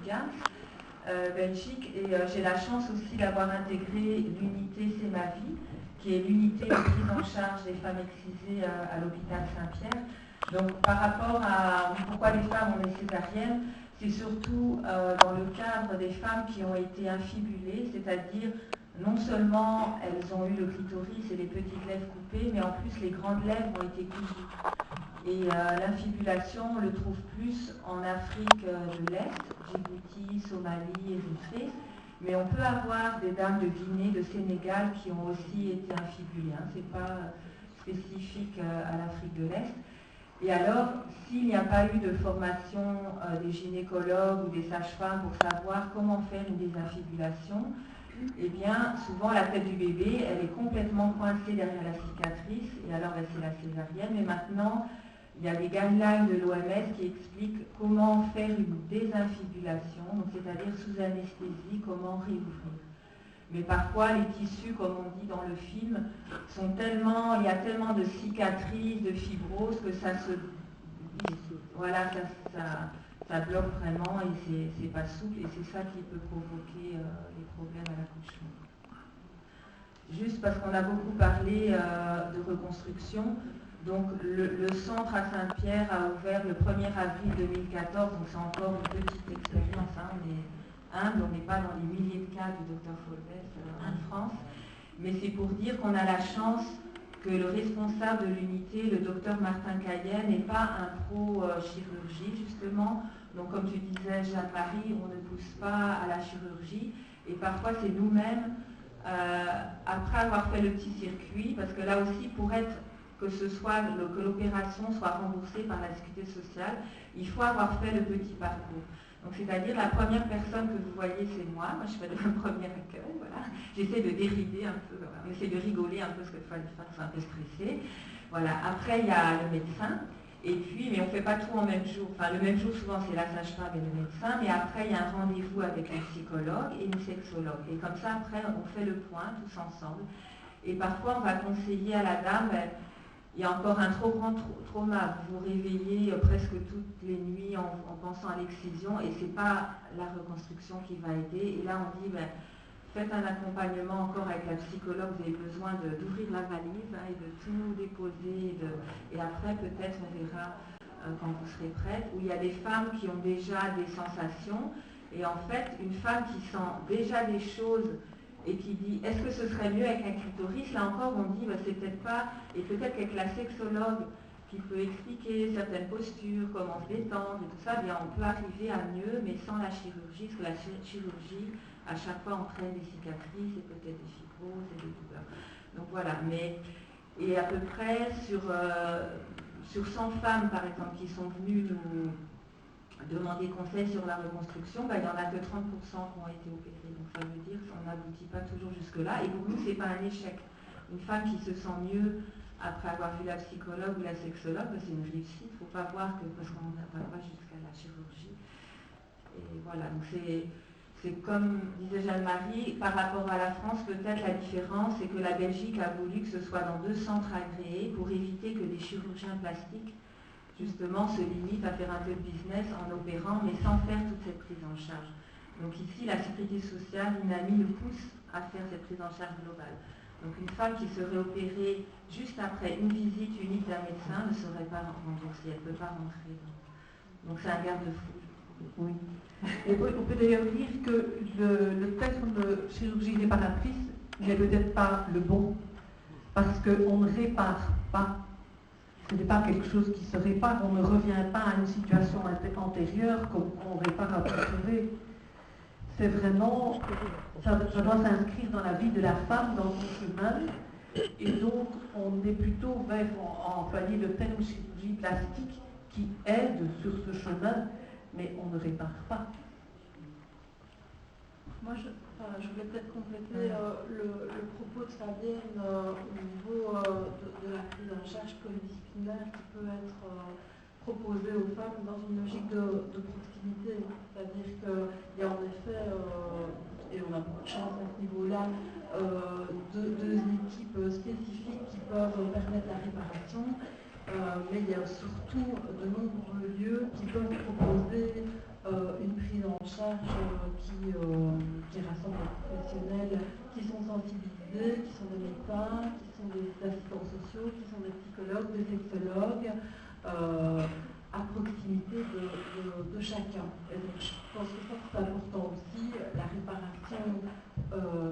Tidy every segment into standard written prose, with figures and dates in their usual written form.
Gans, Belgique, et j'ai la chance aussi d'avoir intégré l'unité C'est ma vie, qui est l'unité de prise en charge des femmes excisées à l'hôpital Saint-Pierre. Donc par rapport à pourquoi les femmes ont des césariennes, c'est surtout dans le cadre des femmes qui ont été infibulées, c'est-à-dire non seulement elles ont eu le clitoris et les petites lèvres coupées, mais en plus les grandes lèvres ont été cousues. Et l'infibulation, on le trouve plus en Afrique de l'Est, Djibouti, Somalie, Érythrée, mais on peut avoir des dames de Guinée, de Sénégal qui ont aussi été infibulées. Hein. Ce n'est pas spécifique à l'Afrique de l'Est. Et alors, s'il n'y a pas eu de formation des gynécologues ou des sages-femmes pour savoir comment faire une désinfibulation, eh bien, souvent la tête du bébé, elle est complètement coincée derrière la cicatrice, et alors c'est la césarienne. Mais maintenant, il y a des guidelines de l'OMS qui expliquent comment faire une désinfibulation, c'est-à-dire sous anesthésie, comment réouvrir. Mais parfois, les tissus, comme on dit dans le film, sont tellement, il y a tellement de cicatrices, de fibroses, que ça se... Voilà, ça bloque vraiment et c'est pas souple, et c'est ça qui peut provoquer les problèmes à l'accouchement. Juste parce qu'on a beaucoup parlé de reconstruction, donc le centre à Saint-Pierre a ouvert le 1er avril 2014, donc c'est encore une petite expérience, hein, on est humble, on n'est pas dans les milliers de cas du Dr Folbès en France, mais c'est pour dire qu'on a la chance que le responsable de l'unité, le docteur Martin Caillet, n'est pas un pro-chirurgie, justement. Donc, comme tu disais, Jeanne-Marie, on ne pousse pas à la chirurgie. Et parfois, c'est nous-mêmes, après avoir fait le petit circuit, parce que là aussi, pour être que l'opération soit remboursée par la sécurité sociale, il faut avoir fait le petit parcours. Donc, c'est-à-dire, la première personne que vous voyez, c'est moi. Moi, je fais le premier accueil, voilà. J'essaie de dérider un peu, voilà. On essaie de rigoler un peu, parce que les femmes sont un peu stressées. Voilà. Après, il y a le médecin. Et puis, mais on ne fait pas tout en même jour. Enfin, le même jour, souvent, c'est la sage-femme et le médecin. Mais après, il y a un rendez-vous avec un psychologue et une sexologue. Et comme ça, après, on fait le point tous ensemble. Et parfois, on va conseiller à la dame... il y a encore un trop grand trauma. Vous vous réveillez presque toutes les nuits en pensant à l'excision, et ce n'est pas la reconstruction qui va aider. Et là, on dit, faites un accompagnement encore avec la psychologue, vous avez besoin d'ouvrir la valise, hein, et de tout déposer. Et après, peut-être, on verra quand vous serez prête, où il y a des femmes qui ont déjà des sensations. Et en fait, une femme qui sent déjà des choses et qui dit, est-ce que ce serait mieux avec un clitoris? Là encore, on dit, c'est peut-être pas, et peut-être qu'avec la sexologue qui peut expliquer certaines postures, comment se détendre et tout ça, bien, on peut arriver à mieux, mais sans la chirurgie, parce que la chirurgie, à chaque fois, entraîne des cicatrices et peut-être des fibroses et des douleurs. Donc voilà, et à peu près sur 100 femmes, par exemple, qui sont venues nous demander conseil sur la reconstruction, il n'y en a que 30% qui ont été opérées. Donc ça veut dire qu'on n'aboutit pas toujours jusque-là. Et pour nous, ce n'est pas un échec. Une femme qui se sent mieux après avoir vu la psychologue ou la sexologue, c'est une réussite. Il ne faut pas voir que parce qu'on ne va pas jusqu'à la chirurgie. Et voilà, donc c'est comme disait Jeanne-Marie, par rapport à la France, peut-être la différence, c'est que la Belgique a voulu que ce soit dans 2 centres agréés pour éviter que des chirurgiens plastiques justement se limite à faire un peu de business en opérant, mais sans faire toute cette prise en charge. Donc ici, la sécurité sociale, l'INAMI, nous pousse à faire cette prise en charge globale. Donc une femme qui serait opérée juste après une visite unique d'un médecin ne serait pas remboursée, elle ne peut pas rentrer. Donc c'est un garde-fou. Oui. Et on peut d'ailleurs dire que le terme de chirurgie réparatrice n'est peut-être pas le bon, parce qu'on ne répare pas. Ce n'est pas quelque chose qui se répare, on ne revient pas à une situation antérieure comme on répare un préféré. C'est vraiment, ça doit s'inscrire dans la vie de la femme, dans son chemin, et donc on est plutôt vers, employer le terme chirurgie plastique qui aide sur ce chemin, mais on ne répare pas. Moi, je voulais peut-être compléter le propos de Fabienne au niveau de la prise en charge pluridisciplinaire qui peut être proposée aux femmes dans une logique de proximité. C'est-à-dire qu'il y a en effet, et on a beaucoup de chance à ce niveau-là, deux équipes spécifiques qui peuvent permettre la réparation, mais il y a surtout de nombreux lieux qui peuvent proposer une prise en sociaux, qui sont des psychologues, des sexologues, à proximité de chacun. Et donc je pense que ça c'est important aussi, la réparation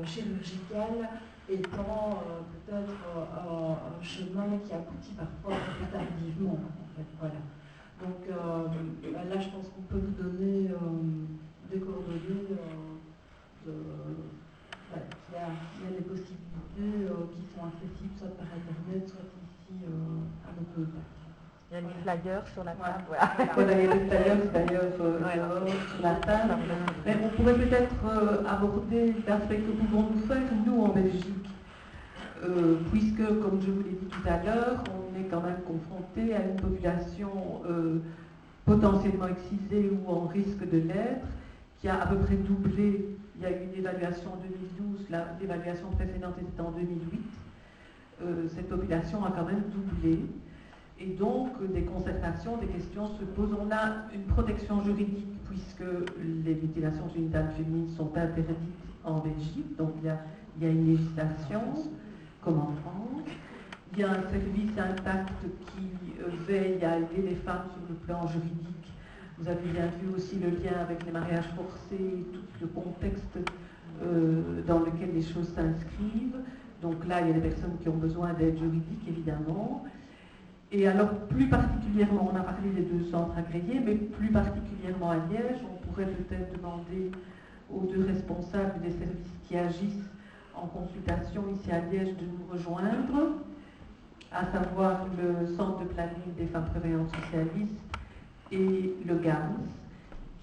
chirurgicale étant peut-être un chemin qui aboutit parfois un peu tardivement. En fait, voilà. Donc là je pense qu'on peut vous donner des coordonnées il y a des possibilités qui sont accessibles soit par internet, soit ici à notre contact. Il y a des flyers sur la table. Voilà, il y a des flyers sur la table. Mais on pourrait peut-être aborder l'aspect que pouvons-nous faire, nous, en Belgique. Puisque, comme je vous l'ai dit tout à l'heure, on est quand même confronté à une population potentiellement excisée ou en risque de l'être, qui a à peu près doublé. Il y a eu une évaluation en 2012, l'évaluation précédente était en 2008. Cette population a quand même doublé. Et donc, des concertations, des questions se posent. On a une protection juridique, puisque les mutilations génitales féminines sont interdites en Belgique. Donc, il y a une législation, comme en France. Il y a un service intact qui veille à aider les femmes sur le plan juridique. Vous avez bien vu aussi le lien avec les mariages forcés, tout le contexte dans lequel les choses s'inscrivent. Donc là, il y a des personnes qui ont besoin d'aide juridique, évidemment. Et alors, plus particulièrement, on a parlé des 2 centres agréés, mais plus particulièrement à Liège, on pourrait peut-être demander aux 2 responsables des services qui agissent en consultation ici à Liège de nous rejoindre, à savoir le Centre de planning des femmes prévoyantes socialistes et le GAMS,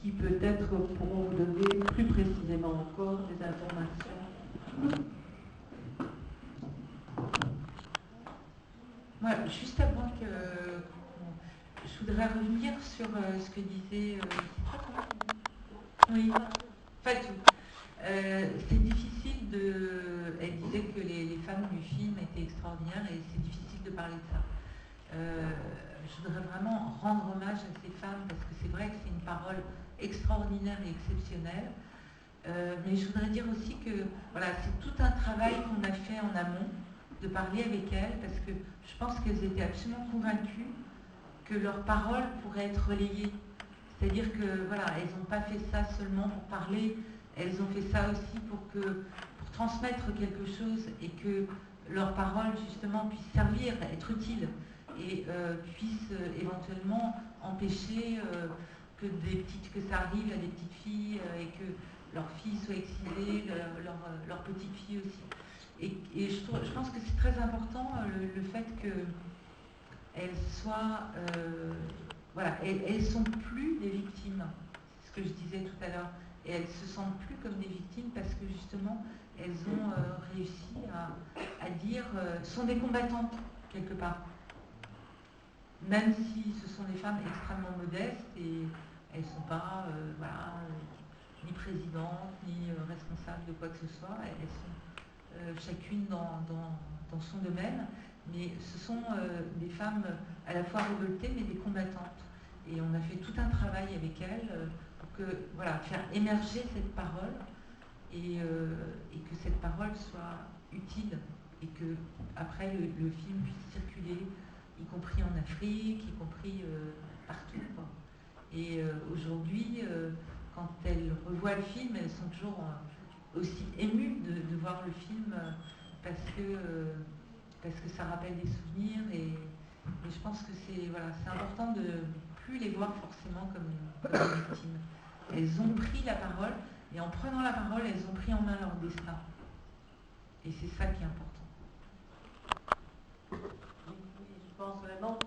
qui peut-être pourront vous donner plus précisément encore des informations. Moi, juste avant que... je voudrais revenir sur ce que disait... oui, Fatou. C'est difficile de... Elle disait que les femmes du film étaient extraordinaires et c'est difficile de parler de ça. Je voudrais vraiment rendre hommage à ces femmes parce que c'est vrai que c'est une parole extraordinaire et exceptionnelle. Mais je voudrais dire aussi que voilà, c'est tout un travail qu'on a fait en amont, de parler avec elles, parce que je pense qu'elles étaient absolument convaincues que leurs paroles pourraient être relayées. C'est-à-dire que voilà, elles n'ont pas fait ça seulement pour parler, elles ont fait ça aussi pour transmettre quelque chose et que leurs paroles justement puissent servir, être utiles et puissent éventuellement empêcher que ça arrive à des petites filles et que leurs filles soient excisées, leurs petites filles aussi. Et je pense que c'est très important le fait qu'elles soient, voilà, elles sont plus des victimes, c'est ce que je disais tout à l'heure, et elles se sentent plus comme des victimes parce que justement elles ont réussi à dire, sont des combattantes quelque part, même si ce sont des femmes extrêmement modestes et elles ne sont pas, voilà, ni présidentes ni responsables de quoi que ce soit, elles sont chacune dans son domaine, mais ce sont des femmes à la fois révoltées mais des combattantes. Et on a fait tout un travail avec elles pour que, voilà, faire émerger cette parole et que cette parole soit utile et que après le film puisse circuler, y compris en Afrique, y compris partout, quoi. Et aujourd'hui, quand elles revoient le film, elles sont toujours aussi émues de voir le film parce que ça rappelle des souvenirs et je pense que c'est important de plus les voir forcément comme des victimes. Elles ont pris la parole et en prenant la parole, elles ont pris en main leur destin. Et c'est ça qui est important. Je pense vraiment